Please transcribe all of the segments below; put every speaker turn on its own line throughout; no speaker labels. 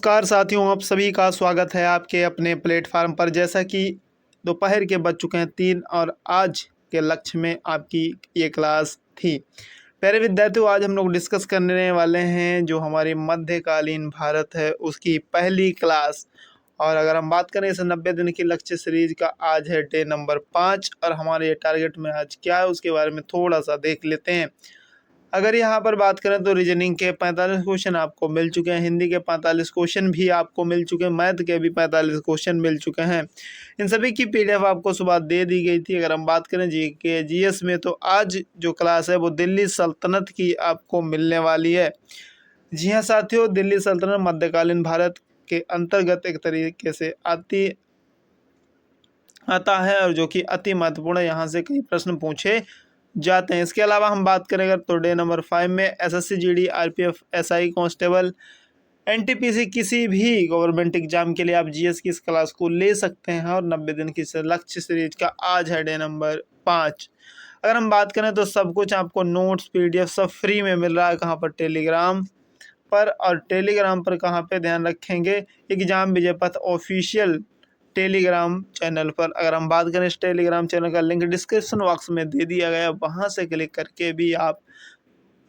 नमस्कार साथियों, आप सभी का स्वागत है आपके अपने प्लेटफार्म पर। जैसा कि दोपहर के बज चुके हैं 3 और आज के लक्ष्य में आपकी ये क्लास थी। प्यारे विद्यार्थियों, आज हम लोग डिस्कस करने वाले हैं जो हमारी मध्यकालीन भारत है उसकी पहली क्लास। और अगर हम बात करें इस 90 दिन की लक्ष्य सीरीज का, आज है डे नंबर 5 और हमारे ये टारगेट में आज क्या है उसके बारे में थोड़ा सा देख लेते हैं। अगर यहाँ पर बात करें तो रीजनिंग के 45 क्वेश्चन आपको मिल चुके हैं, हिंदी के 45 क्वेश्चन भी आपको मिल चुके हैं, मैथ के भी 45 क्वेश्चन मिल चुके हैं। इन सभी की पीडीएफ आपको सुबह दे दी गई थी। अगर हम बात करें जीके जीएस में तो आज जो क्लास है वो दिल्ली सल्तनत की आपको मिलने वाली है। जी हाँ साथियों, दिल्ली सल्तनत मध्यकालीन भारत के अंतर्गत एक तरीके से आता है और जो कि अति महत्वपूर्ण है। यहाँ से कई प्रश्न पूछे जाते हैं। इसके अलावा हम बात करें अगर तो डे नंबर 5 में SSC GD RPF SI constable NTPC किसी भी गवर्नमेंट एग्जाम के लिए आप जीएस की इस क्लास को ले सकते हैं। और 90 दिन की लक्ष्य सीरीज का आज है डे नंबर 5। अगर हम बात करें तो सब कुछ आपको नोट्स पीडीएफ सब फ्री में मिल रहा है। कहाँ पर? टेलीग्राम पर। और टेलीग्राम पर कहाँ पे? ध्यान रखेंगे एग्जाम विजय पथ ऑफिशियल टेलीग्राम चैनल पर। अगर हम बात करें इस टेलीग्राम चैनल का लिंक डिस्क्रिप्शन बॉक्स में दे दिया गया है, वहां से क्लिक करके भी आप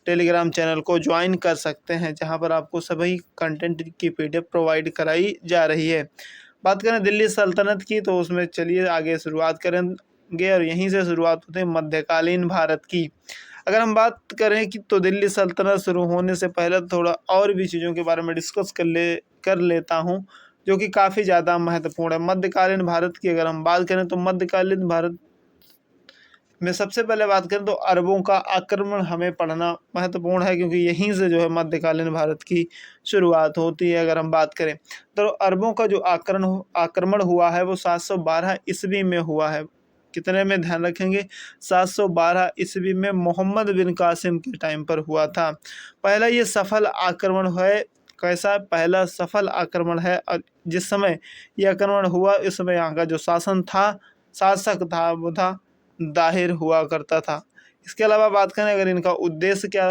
टेलीग्राम चैनल को ज्वाइन कर सकते हैं, जहां पर आपको सभी कंटेंट की पीडीएफ प्रोवाइड कराई जा रही है। बात करें दिल्ली सल्तनत की तो उसमें चलिए आगे शुरुआत करेंगे और यहीं से शुरुआत होती है मध्यकालीन भारत की। अगर हम बात करें कि तो दिल्ली सल्तनत शुरू होने से पहले थोड़ा और भी चीज़ों के बारे में डिस्कस कर लेता हूँ जो कि काफ़ी ज़्यादा महत्वपूर्ण है। मध्यकालीन भारत की अगर हम बात करें तो मध्यकालीन भारत में सबसे पहले बात करें तो अरबों का आक्रमण हमें पढ़ना महत्वपूर्ण है, क्योंकि यहीं से जो है मध्यकालीन भारत की शुरुआत होती है। अगर हम बात करें तो अरबों का जो आक्रमण हुआ है वो 712 ईस्वी में हुआ है। कितने में? ध्यान रखेंगे 712 ईस्वी में मोहम्मद बिन कासिम के टाइम पर हुआ था। पहला ये सफल आक्रमण है। कैसा? पहला सफल आक्रमण है। और जिस समय यह आक्रमण हुआ इस समय यहाँ का जो शासक था वो था दाहिर हुआ करता था। इसके अलावा बात करें अगर इनका उद्देश्य क्या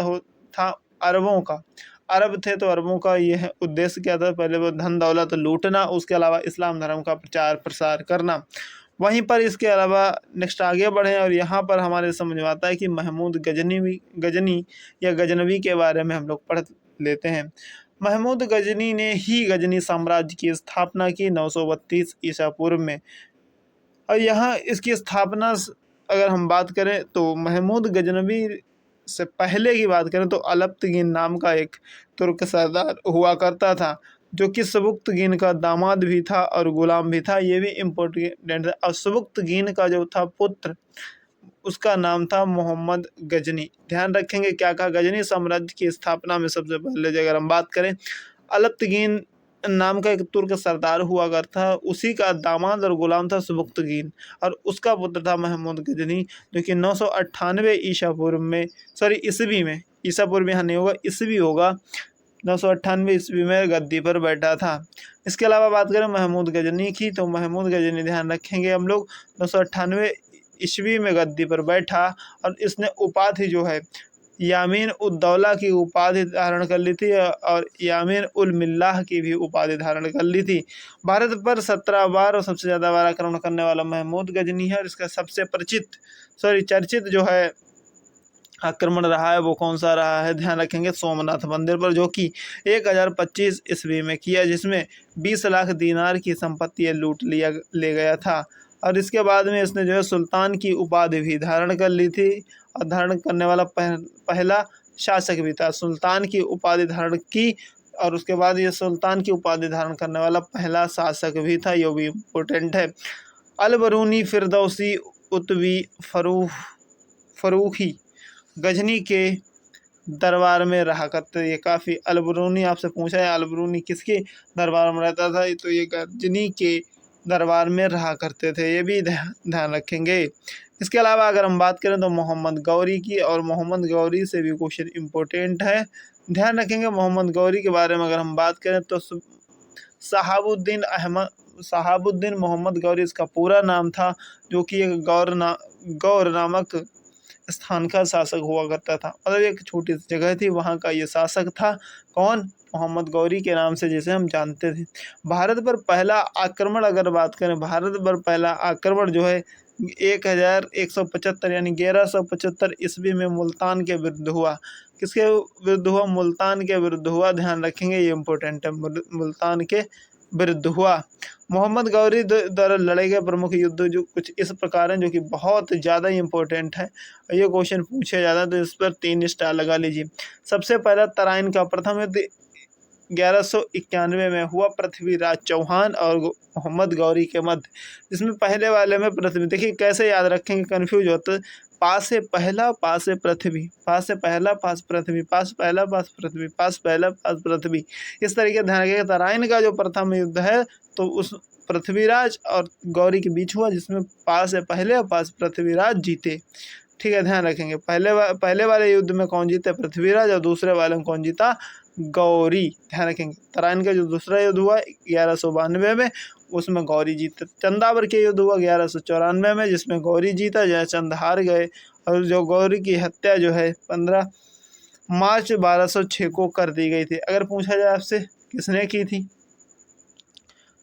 था अरबों का, अरब थे तो अरबों का यह उद्देश्य क्या था? पहले वो धन दौलत लूटना, उसके अलावा इस्लाम धर्म का प्रचार प्रसार करना। वहीं पर इसके अलावा नेक्स्ट आगे बढ़े और यहाँ पर हमारे समझ में आता है कि महमूद गजनी या गजनवी के बारे में हम लोग पढ़ लेते हैं। महमूद गजनी ने ही गजनी साम्राज्य की स्थापना की 932 ईसा पूर्व में। और यहाँ इसकी स्थापना अगर हम बात करें तो महमूद गजनवी से पहले की बात करें तो अलप्तगीन नाम का एक तुर्क सरदार हुआ करता था, जो कि सबुक्तगीन का दामाद भी था और गुलाम भी था। ये भी इम्पोर्टेंट है। और सबुक्तगीन का जो था पुत्र, उसका नाम था मोहम्मद गजनी। ध्यान रखेंगे क्या कहा? गजनी साम्राज्य की स्थापना में सबसे पहले अगर हम बात करें अलप्तगीन नाम का एक तुर्क सरदार हुआ करता था, उसी का दामाद और गुलाम था सबुक्तगीन और उसका पुत्र था महमूद गजनी, जो कि 998 ईसा पूर्व में ईस्वी में, ईसा पूर्व यहाँ नहीं होगा, ईस्वी होगा, 998 ईस्वी में गद्दी पर बैठा था। इसके अलावा बात करें महमूद गजनी की तो महमूद गजनी ध्यान रखेंगे हम लोग 998 ईस्वी में गद्दी पर बैठा और इसने उपाधि जो है यामीन उद दौला की उपाधि धारण कर ली थी और यामीन उल मिल्लाह की भी उपाधि धारण कर ली थी। भारत पर 17 बार और सबसे ज़्यादा बार आक्रमण करने वाला महमूद गजनी है। और इसका सबसे चर्चित जो है आक्रमण रहा है वो कौन सा रहा है? ध्यान रखेंगे सोमनाथ मंदिर पर, जो कि 1025 ईस्वी में किया, जिसमें 20 लाख दीनार की संपत्ति ले गया था। और इसके बाद में इसने जो है सुल्तान की उपाधि भी धारण कर ली थी और धारण करने वाला पहला शासक भी था। सुल्तान की उपाधि धारण की और उसके बाद ये सुल्तान की उपाधि धारण करने वाला पहला शासक भी था। ये भी इम्पोर्टेंट है। अलबरूनी फिरदौसी उतवी फरूखी गजनी के दरबार में रहा करते। ये काफ़ी अलबरूनी आपसे पूछा है, अलबरूनी किसके दरबार में रहता था? तो ये गजनी के दरबार में रहा करते थे। ये भी ध्यान रखेंगे। इसके अलावा अगर हम बात करें तो मोहम्मद गौरी की, और मोहम्मद गौरी से भी क्वेश्चन इम्पोर्टेंट है, ध्यान रखेंगे। मोहम्मद गौरी के बारे में अगर हम बात करें तो शहाबुद्दीन मोहम्मद गौरी इसका पूरा नाम था, जो कि एक गौर नामक स्थान का शासक हुआ करता था। मतलब एक छोटी सी जगह थी, वहाँ का ये शासक था। कौन? मोहम्मद गौरी के नाम से जिसे हम जानते थे। भारत पर पहला आक्रमण अगर बात करें, भारत पर पहला आक्रमण जो है 1175 यानी 1175 ईस्वी में मुल्तान के विरुद्ध हुआ। किसके विरुद्ध हुआ? मुल्तान के विरुद्ध हुआ। ध्यान रखेंगे, ये इंपॉर्टेंट है। मुल्तान के विरुद्ध हुआ। मोहम्मद गौरी द्वारा लड़े गए प्रमुख युद्ध जो कुछ इस प्रकार हैं, जो कि बहुत ज़्यादा इंपॉर्टेंट है। ये क्वेश्चन पूछे जाता है तो इस पर 3 स्टार लगा लीजिए। सबसे पहला तराइन का प्रथम युद्ध 1191 में हुआ पृथ्वीराज चौहान और मोहम्मद गौरी के मध्य, जिसमें पहले वाले में पृथ्वी, देखिए कैसे याद रखेंगे, कन्फ्यूज होता है। पास से पहला, पास से पृथ्वी, पास से पहला, पास पृथ्वी, पास पहला, पास पृथ्वी, पास पहला, पास पृथ्वी, इस तरीके से ध्यान रखिएगा। तराइन का जो प्रथम युद्ध है तो उस पृथ्वीराज और गौरी के बीच हुआ, जिसमें पास से पहले और पास पृथ्वीराज जीते। ठीक है, ध्यान रखेंगे। पहले वाले युद्ध में कौन जीते? पृथ्वीराज। और दूसरे वाले में कौन जीता? गौरी। ध्यान रखेंगे। तराइन का जो दूसरा युद्ध हुआ 1192 में, उसमें गौरी जीते। चंदावर के युद्ध हुआ 1194 में, जिसमें गौरी जीता, जयचंद हार गए। और जो गौरी की हत्या जो है 15 मार्च 1206 को कर दी गई थी। अगर पूछा जाए आपसे किसने की थी,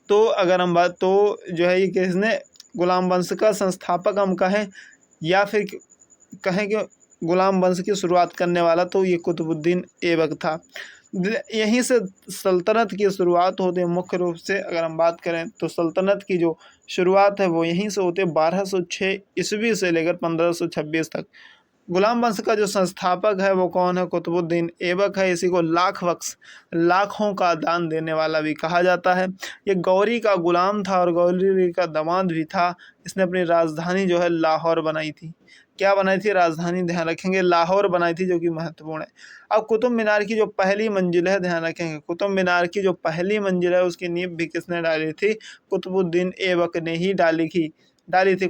तो अगर हम बात तो जो है ये किसने, गुलाम वंश का संस्थापक हम कहें या फिर कहें कि गुलाम वंश की शुरुआत करने वाला, तो ये कुतुबुद्दीन ऐबक था। यहीं से सल्तनत की शुरुआत होती है। मुख्य रूप से अगर हम बात करें तो सल्तनत की जो शुरुआत है वो यहीं से होती है 1206 ईस्वी से लेकर 1526 तक। गुलाम वंश का जो संस्थापक है वो कौन है? कुतुबुद्दीन ऐबक है। इसी को लाख बख्श, लाखों का दान देने वाला भी कहा जाता है। ये गौरी का गुलाम था और गौरी का दामाद भी था। इसने अपनी राजधानी जो है लाहौर बनाई थी। क्या बनाई थी? राजधानी, ध्यान रखेंगे, लाहौर बनाई थी, जो कि महत्वपूर्ण है। अब कुतुब मीनार की जो पहली मंजिल है, ध्यान रखेंगे, कुतुब मीनार की जो पहली मंजिल है उसकी नींव भी किसने डाली थी? कुतुबुद्दीन ऐबक ने ही डाली थी।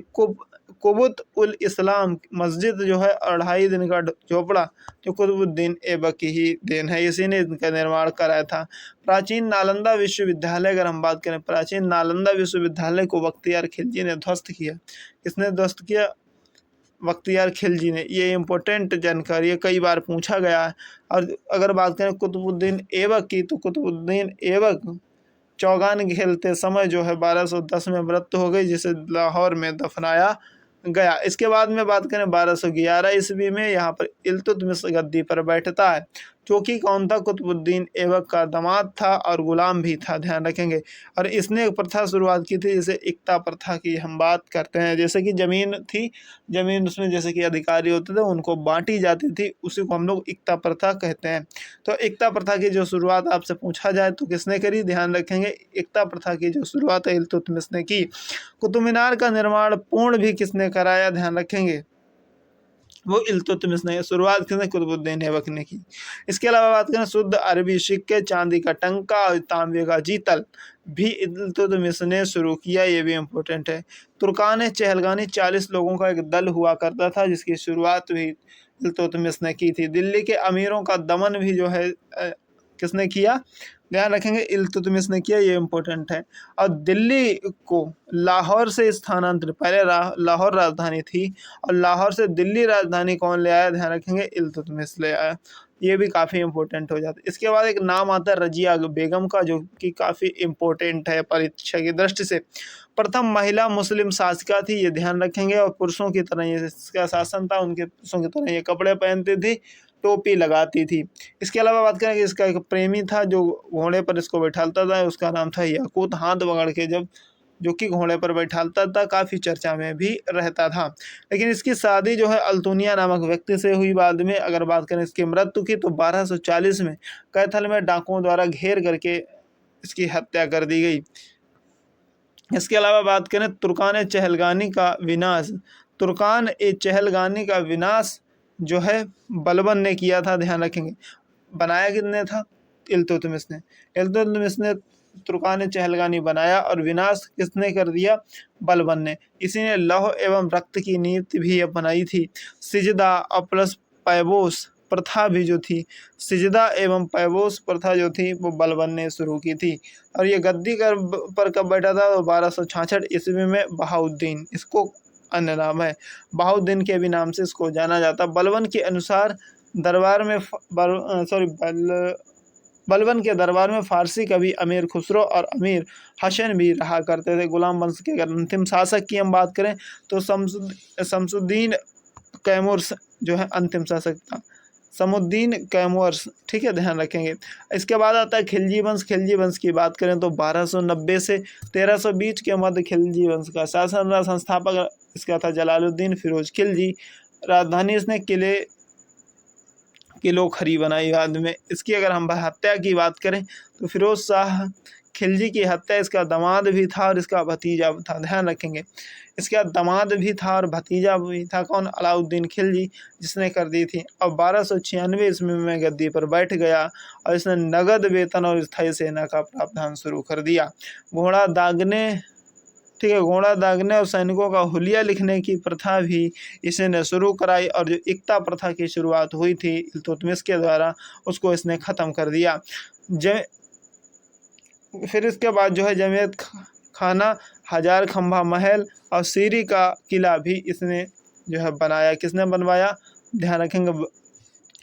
कुबुत उल इस्लाम मस्जिद जो है 2.5 दिन का झोपड़ा जो कुतुबुद्दीन ऐबक की ही देन है। इसी ने इनका निर्माण कराया था। प्राचीन नालंदा विश्वविद्यालय अगर हम बात करें, प्राचीन नालंदा विश्वविद्यालय को बख्तियार खिलजी ने ध्वस्त किया। किसने ध्वस्त किया? बख्तियार खिलजी ने। ये इंपॉर्टेंट जानकारी है, कई बार पूछा गया है। और अगर बात करें कुतुबुद्दीन ऐबक की, तो कुतुबुद्दीन ऐबक चौगान खेलते समय जो है 1210 में मृत्यु हो गई, जिसे लाहौर में दफनाया गया। इसके बाद में बात करें 1211 ईस्वी में यहाँ पर इल्तुतमिश गद्दी पर बैठता है, जो कि कौन था? कुतुबुद्दीन ऐबक का दामाद था और गुलाम भी था। ध्यान रखेंगे। और इसने एक प्रथा शुरुआत की थी, जैसे इक्ता प्रथा की हम बात करते हैं। जैसे कि जमीन थी, जमीन उसमें जैसे कि अधिकारी होते थे उनको बांटी जाती थी, उसी को हम लोग इक्ता प्रथा कहते हैं। तो इक्ता प्रथा की जो शुरुआत आपसे पूछा जाए तो किसने करी? ध्यान रखेंगे, इक्ता प्रथा की जो शुरुआत है इल्तुतमिश ने की। कुतुब मीनार का निर्माण पूर्ण भी किसने कराया? ध्यान रखेंगे, वो इल्तुतमिश ने। शुरुआत किसने? कुतुबुद्दीन ऐबक ने की। इसके अलावा बात करें शुद्ध अरबी सिक्के, चांदी का टंका और तांबे का जीतल भी इल्तुतमिश ने शुरू किया। ये भी इम्पोर्टेंट है। तुर्कान चहलगानी 40 लोगों का एक दल हुआ करता था, जिसकी शुरुआत भी इल्तुतमिश ने की थी। दिल्ली के अमीरों का दमन भी जो है किसने किया? ध्यान रखेंगे, इल्तुतमिश ने किया। ये इम्पोर्टेंट है। और दिल्ली को लाहौर से स्थानांतरित, पहले लाहौर राजधानी थी और लाहौर से दिल्ली राजधानी कौन ले आया? ध्यान रखेंगे, इल्तुतमिश ले आया। ये भी काफ़ी इंपॉर्टेंट हो जाता है। इसके बाद एक नाम आता है रजिया बेगम का, जो कि काफ़ी इंपॉर्टेंट है परीक्षा की दृष्टि से। प्रथम महिला मुस्लिम शासिका थी, ये ध्यान रखेंगे। और पुरुषों की तरह ये इसका शासन था, उनके पुरुषों की तरह ये कपड़े पहनती थी, टोपी लगाती थी। इसके अलावा बात करें कि इसका एक प्रेमी था जो घोड़े पर इसको बैठालता था, उसका नाम था याकूत, हाथ पकड़ के जब जो कि घोड़े पर बैठालता था, काफ़ी चर्चा में भी रहता था। लेकिन इसकी शादी जो है अल्तुनिया नामक व्यक्ति से हुई बाद में। अगर बात करें इसकी मृत्यु की, तो 1240 में कैथल में डाकुओं द्वारा घेर करके इसकी हत्या कर दी गई। इसके अलावा बात करें तुर्कान चहलगानी का विनाश, तुर्कान ए चहलगानी का विनाश जो है बलबन ने किया था। ध्यान रखेंगे, बनाया किसने था? इल्तुतमिश ने। इल्तुतमिश ने तुर्कान चहलगानी बनाया और विनाश किसने कर दिया? बलबन ने। इसी ने लौह एवं रक्त की नीति भी अपनाई थी। सिजदा और प्लस पैबोस प्रथा भी जो थी, सिजदा एवं पैबोस प्रथा जो थी वो बलबन ने शुरू की थी। और ये गद्दी पर कब बैठा था? तो 1266 ईस्वी में बहाउद्दीन। इसको अन्य नाम है। बहाउद्दीन के भी नाम से इसको जाना जाता। बलबन के अनुसार दरबार में बलबन के दरबार में फारसी कवि अमीर खुसरो और अमीर हसन भी रहा करते थे। गुलाम वंश के अगर अंतिम शासक की हम बात करें तो शमसुद्दीन कैमूर जो है अंतिम शासक था, समुद्दीन कैमूर, ठीक है, ध्यान रखेंगे। इसके बाद आता है खिलजी वंश। खिलजी वंश की बात करें तो 1290 से 1320 के मध्य खिलजी वंश का शासन रहा। संस्थापक इसका था जलालुद्दीन फिरोज खिलजी। राजधानी इसने किलो खरी बनाई बाद में। इसकी अगर हम हत्या की बात करें तो फिरोज शाह खिलजी की हत्या इसका दामाद भी था और इसका भतीजा भी था, ध्यान रखेंगे। इसका दामाद भी था और भतीजा भी था, कौन? अलाउद्दीन खिलजी, जिसने कर दी थी। और 1296 ईस्वी में गद्दी पर बैठ गया और इसने नगद वेतन और स्थायी सेना का प्रावधान शुरू कर दिया। घोड़ा दागने, ठीक है, घोड़ा दागने और सैनिकों का हुलिया लिखने की प्रथा भी इसने शुरू कराई और जो एकता प्रथा की शुरुआत हुई थी इल्तुतमिश के द्वारा उसको इसने ख़त्म कर दिया। फिर इसके बाद जो है जमीयत खाना, हजार खंभा महल और सीरी का किला भी इसने जो है बनाया। किसने बनवाया? ध्यान रखेंगे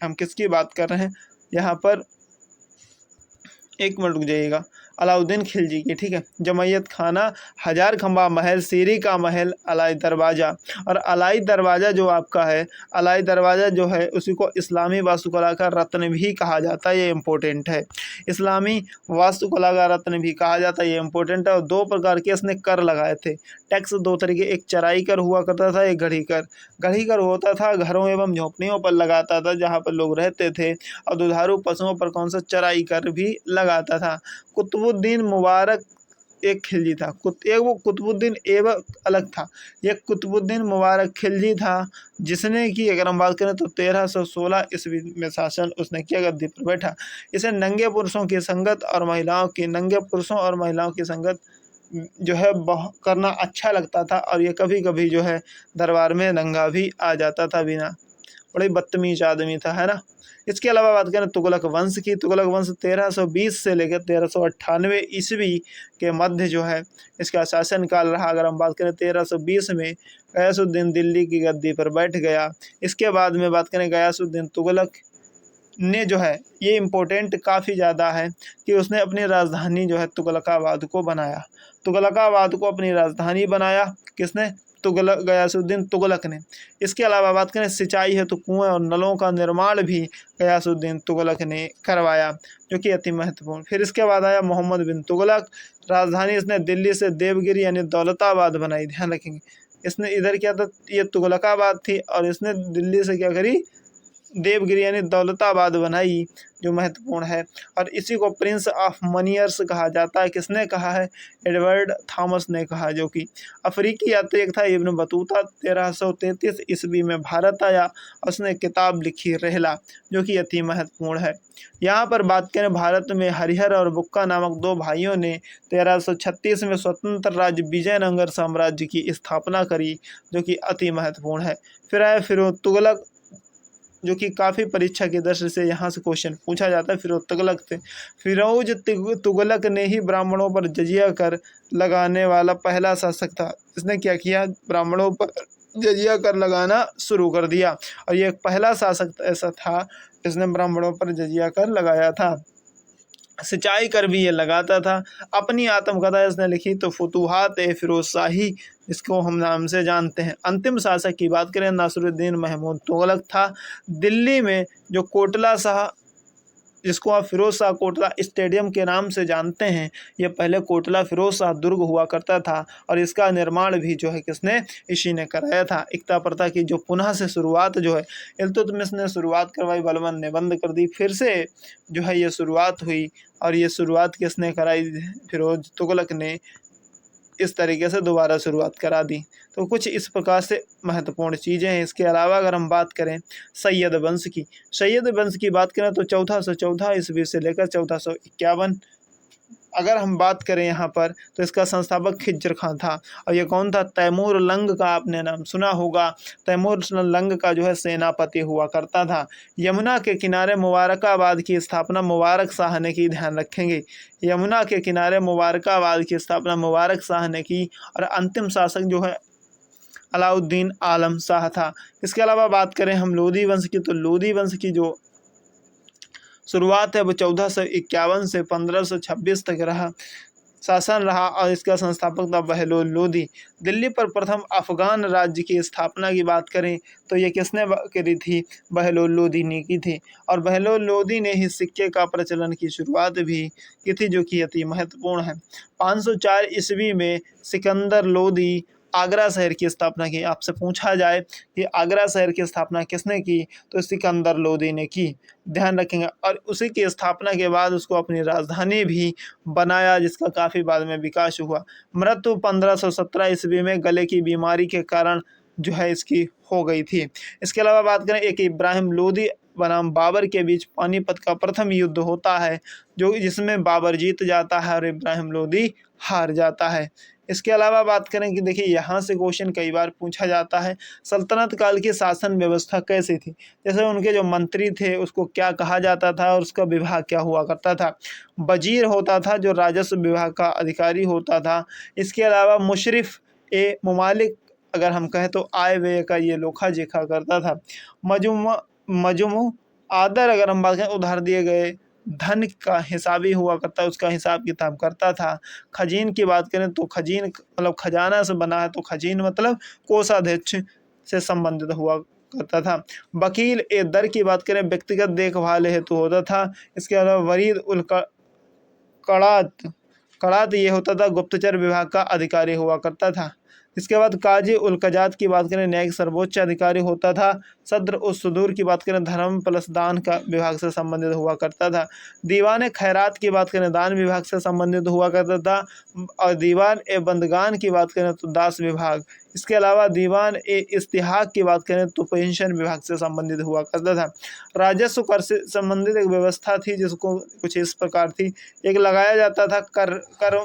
हम किसकी बात कर रहे हैं यहाँ पर, एक मिनट रुक जाइएगा, अलाउद्दीन खिलजी की, ठीक है। जमैयत खाना, हजार खंबा महल, सीरी का महल, अलाई दरवाज़ा। और अलाई दरवाज़ा जो आपका है, अलाई दरवाज़ा जो है उसी को इस्लामी वास्तुकला का रत्न भी कहा जाता है, ये इम्पोर्टेंट है। इस्लामी वास्तुकला का रत्न भी कहा जाता है, ये इम्पोर्टेंट है। और 2 प्रकार के इसने कर लगाए थे, टैक्स 2 तरीके, एक चराई कर हुआ करता था, एक घड़ी कर। घड़ी कर होता था घरों एवं झोंपड़ियों पर लगाता था जहाँ पर लोग रहते थे, और दुधारू पशुओं पर कौन सा चराई कर भी लगाता था। कुतुबुद्दीन मुबारक एक खिलजी था, एक वो कुतुबुद्दीन एवं अलग था, ये कुतुबुद्दीन मुबारक खिलजी था जिसने की अगर हम बात करें तो 1316 ईस्वी में शासन उसने किया, गद्दी पर बैठा। इसे नंगे पुरुषों की संगत और महिलाओं की संगत जो है करना अच्छा लगता था, और ये कभी कभी जो है दरबार में नंगा भी आ जाता था बिना, बड़ी बदतमीज आदमी था, है ना। इसके अलावा बात करें तुगलक वंश की, तुगलक वंश 1320 से लेकर 1398 ईस्वी के मध्य जो है इसका शासनकाल रहा। अगर हम बात करें 1320 में गयासुद्दीन दिल्ली की गद्दी पर बैठ गया। इसके बाद में बात करें गयासुद्दीन तुगलक ने जो है, ये इम्पोर्टेंट काफ़ी ज़्यादा है कि उसने अपनी राजधानी जो है तुगलकाबाद को बनाया। तुगलकाबाद को अपनी राजधानी बनाया किसने? गयासुद्दीन तुगलक ने। इसके अलावा बात करें सिंचाई है तो कुएं और नलों का निर्माण भी गयासुद्दीन तुगलक ने करवाया, जो कि अति महत्वपूर्ण। फिर इसके बाद आया मोहम्मद बिन तुगलक। राजधानी इसने दिल्ली से देवगिरी यानी दौलताबाद बनाई, ध्यान रखेंगे। इसने इधर क्या था, ये तुगलकाबाद थी, और इसने दिल्ली से क्या करी, देवगिरी यानी दौलताबाद बनाई, जो महत्वपूर्ण है। और इसी को प्रिंस ऑफ मनियर्स कहा जाता है। किसने कहा है? एडवर्ड थॉमस ने कहा, जो कि अफ्रीकी यात्री था। इब्न बतूता 1333 ईस्वी में भारत आया, उसने किताब लिखी रहला, जो कि अति महत्वपूर्ण है। यहाँ पर बात करें भारत में हरिहर और बुक्का नामक 2 भाइयों ने 1336 में स्वतंत्र राज्य विजयनगर साम्राज्य की स्थापना करी, जो कि अति महत्वपूर्ण है। फिर आए फिरोज तुगलक, जो कि काफ़ी परीक्षा की दृष्टि से यहाँ से क्वेश्चन पूछा जाता है। फिरोज तुगलक से, फिरोज तुगलक ने ही ब्राह्मणों पर जजिया कर लगाने वाला पहला शासक था। इसने क्या किया? ब्राह्मणों पर जजिया कर लगाना शुरू कर दिया, और ये पहला शासक ऐसा था जिसने ब्राह्मणों पर जजिया कर लगाया था। सिंचाई कर भी ये लगाता था। अपनी आत्मकथा इसने लिखी तो फुतूहात ए फिरोज शाही, इसको हम नाम से जानते हैं। अंतिम शासक की बात करें नासिरुद्दीन महमूद तुगलक था। दिल्ली में जो कोटला शाह, जिसको आप फिरोज शाह कोटला स्टेडियम के नाम से जानते हैं, ये पहले कोटला फिरोज शाह दुर्ग हुआ करता था, और इसका निर्माण भी जो है किसने? इसी ने कराया था। एकता प्रथा की जो पुनः से शुरुआत जो है इल्तुतमिश ने शुरुआत करवाई, बलबन ने बंद कर दी, फिर से जो है ये शुरुआत हुई, और ये शुरुआत किसने कराई? फिरोज तुगलक ने इस तरीके से दोबारा शुरुआत करा दी। तो कुछ इस प्रकार से महत्वपूर्ण चीज़ें हैं। इसके अलावा अगर हम बात करें सैयद वंश की, सैयद वंश की बात करें तो 1414 ईस्वी से लेकर 1451, अगर हम बात करें यहाँ पर तो इसका संस्थापक खिज्र खां था। और ये कौन था? तैमूर लंग का आपने नाम सुना होगा। तैमूर लंग का जो है सेनापति हुआ करता था। यमुना के किनारे मुबारकाबाद की स्थापना मुबारक शाह ने की, ध्यान रखेंगे। यमुना के किनारे मुबारकाबाद की स्थापना मुबारक शाह ने की। और अंतिम शासक जो है अलाउद्दीन आलम शाह था। इसके अलावा बात करें हम लोधी वंश की, तो लोधी वंश की जो शुरुआत है वो 1451 से 1526 तक शासन रहा और इसका संस्थापक था बहलोल लोधी। दिल्ली पर प्रथम अफगान राज्य की स्थापना की बात करें तो ये किसने करी थी? बहलोल लोधी ने की थी। और बहलोल लोधी ने ही सिक्के का प्रचलन की शुरुआत भी की थी, जो कि अति महत्वपूर्ण है। 504 ईस्वी में सिकंदर लोधी आगरा शहर की स्थापना की। आपसे पूछा जाए कि आगरा शहर की स्थापना किसने की, तो सिकंदर लोधी ने की, ध्यान रखेंगे। और उसी की स्थापना के बाद उसको अपनी राजधानी भी बनाया, जिसका काफ़ी बाद में विकास हुआ। मृत्यु 1517 ईस्वी में गले की बीमारी के कारण जो है इसकी हो गई थी। इसके अलावा बात करें एक इब्राहिम लोधी बनाम बाबर के बीच पानीपत का प्रथम युद्ध होता है, जिसमें बाबर जीत जाता है और इब्राहिम लोधी हार जाता है। इसके अलावा बात करें कि देखिए यहाँ से क्वेश्चन कई बार पूछा जाता है, सल्तनत काल की शासन व्यवस्था कैसी थी? जैसे उनके जो मंत्री थे उसको क्या कहा जाता था और उसका विभाग क्या हुआ करता था? वजीर होता था जो राजस्व विभाग का अधिकारी होता था। इसके अलावा मुशरिफ ए मुमालिक अगर हम कहें तो आय व्यय का ये लेखा जोखा करता था। मजमू आदर अगर हम बात करें उधार दिए गए धन का हिसाबी हुआ करता है, उसका हिसाब किताब करता था। खजीन की बात करें तो खजीन मतलब खजाना से बना है, तो खजीन मतलब कोषाध्यक्ष से संबंधित हुआ करता था। वकील ए दर की बात करें व्यक्तिगत देखभाल हेतु होता था। इसके अलावा वरीद उल कड़ात ये होता था गुप्तचर विभाग का अधिकारी हुआ करता था। इसके बाद काजी उल कजात की बात करें न्यायिक सर्वोच्च अधिकारी होता था। सद्र उस सुदूर की बात करें धर्म प्लस दान का विभाग से संबंधित हुआ करता था। दीवान खैरात की बात करें दान विभाग से संबंधित हुआ करता था। और दीवान ए बंदगान की बात करें तो दास विभाग। इसके अलावा दीवान ए इस्तिहाक की बात करें तो पेंशन विभाग से संबंधित हुआ करता था। राजस्व कर से संबंधित एक व्यवस्था थी जिसको कुछ इस प्रकार थी। एक लगाया जाता था कर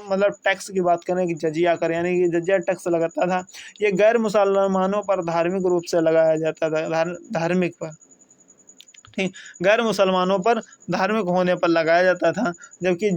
मतलब टैक्स की बात करें कि जजिया कर, यानी कि जजिया टैक्स लगाता था। ये गैर मुसलमानों पर धार्मिक रूप से लगाया जाता था, धार्मिक पर, ठीक, गैर मुसलमानों पर धार्मिक होने पर लगाया जाता था। जबकि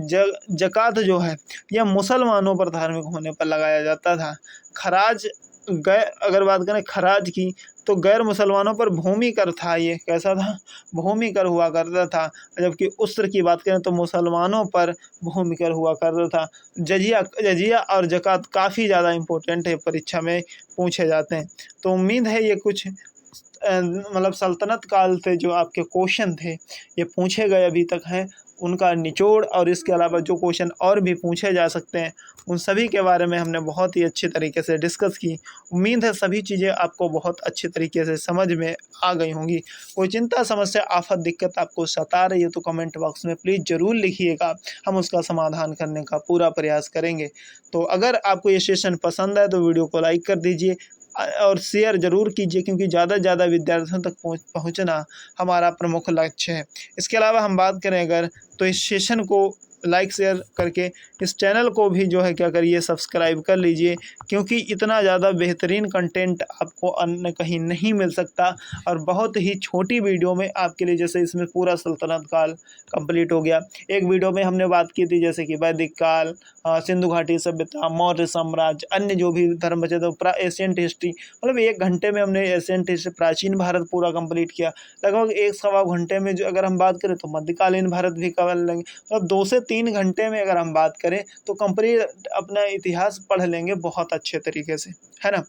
जकात जो है यह मुसलमानों पर धार्मिक होने पर लगाया जाता था। खराज अगर बात करें खराज की तो गैर मुसलमानों पर भूमि कर था। ये कैसा था? भूमि कर हुआ करता था। जबकि उस्र की बात करें तो मुसलमानों पर भूमि कर हुआ करता था। जजिया और जकात काफ़ी ज़्यादा इम्पोर्टेंट है, परीक्षा में पूछे जाते हैं। तो उम्मीद है ये कुछ मतलब सल्तनत काल से जो आपके क्वेश्चन थे ये पूछे गए अभी तक हैं, उनका निचोड़ और इसके अलावा जो क्वेश्चन और भी पूछे जा सकते हैं उन सभी के बारे में हमने बहुत ही अच्छे तरीके से डिस्कस की। उम्मीद है सभी चीज़ें आपको बहुत अच्छे तरीके से समझ में आ गई होंगी। कोई चिंता समस्या आफत दिक्कत आपको सता रही है तो कमेंट बॉक्स में प्लीज़ ज़रूर लिखिएगा, हम उसका समाधान करने का पूरा प्रयास करेंगे। तो अगर आपको ये सेशन पसंद आए तो वीडियो को लाइक कर दीजिए और शेयर ज़रूर कीजिए, क्योंकि ज़्यादा से ज़्यादा विद्यार्थियों तक पहुँचना हमारा प्रमुख लक्ष्य है। इसके अलावा हम बात करें अगर तो इस सेशन को लाइक शेयर करके इस चैनल को भी जो है क्या करिए सब्सक्राइब कर लीजिए, क्योंकि इतना ज़्यादा बेहतरीन कंटेंट आपको अन्य कहीं नहीं मिल सकता। और बहुत ही छोटी वीडियो में आपके लिए, जैसे इसमें पूरा सल्तनत काल कंप्लीट हो गया। एक वीडियो में हमने बात की थी जैसे कि वैदिक काल, सिंधु घाटी सभ्यता, मौर्य साम्राज्य, अन्य जो भी धर्म बचे थे, एशियंट हिस्ट्री, मतलब 1 घंटे में हमने एशियंट हिस्ट्री प्राचीन भारत पूरा कंप्लीट किया। लगभग 1 सवा घंटे में जो अगर हम बात करें तो मध्यकालीन भारत भी कर लेंगे। मतलब 2 से 3 घंटे में अगर हम बात करें तो कंप्लीट अपना इतिहास पढ़ लेंगे बहुत अच्छे तरीके से, है ना।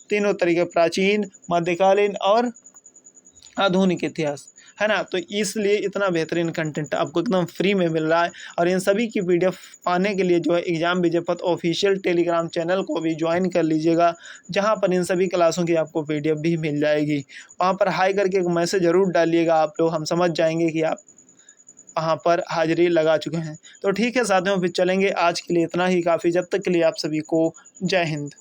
तीनों तरीके, प्राचीन, मध्यकालीन और आधुनिक इतिहास, है ना। तो इसलिए इतना बेहतरीन कंटेंट आपको एकदम फ्री में मिल रहा है। और इन सभी की पीडीएफ पाने के लिए जो है एग्जाम विजय पथ ऑफिशियल टेलीग्राम चैनल को भी ज्वाइन कर लीजिएगा, जहां पर इन सभी क्लासों की आपको पीडीएफ भी मिल जाएगी। वहां पर हाई करके एक मैसेज ज़रूर डालिएगा आप लोग, हम समझ जाएंगे कि आप वहाँ पर हाजिरी लगा चुके हैं। तो ठीक है साथियों, फिर चलेंगे। आज के लिए इतना ही काफ़ी। जब तक के लिए आप सभी को जय हिंद।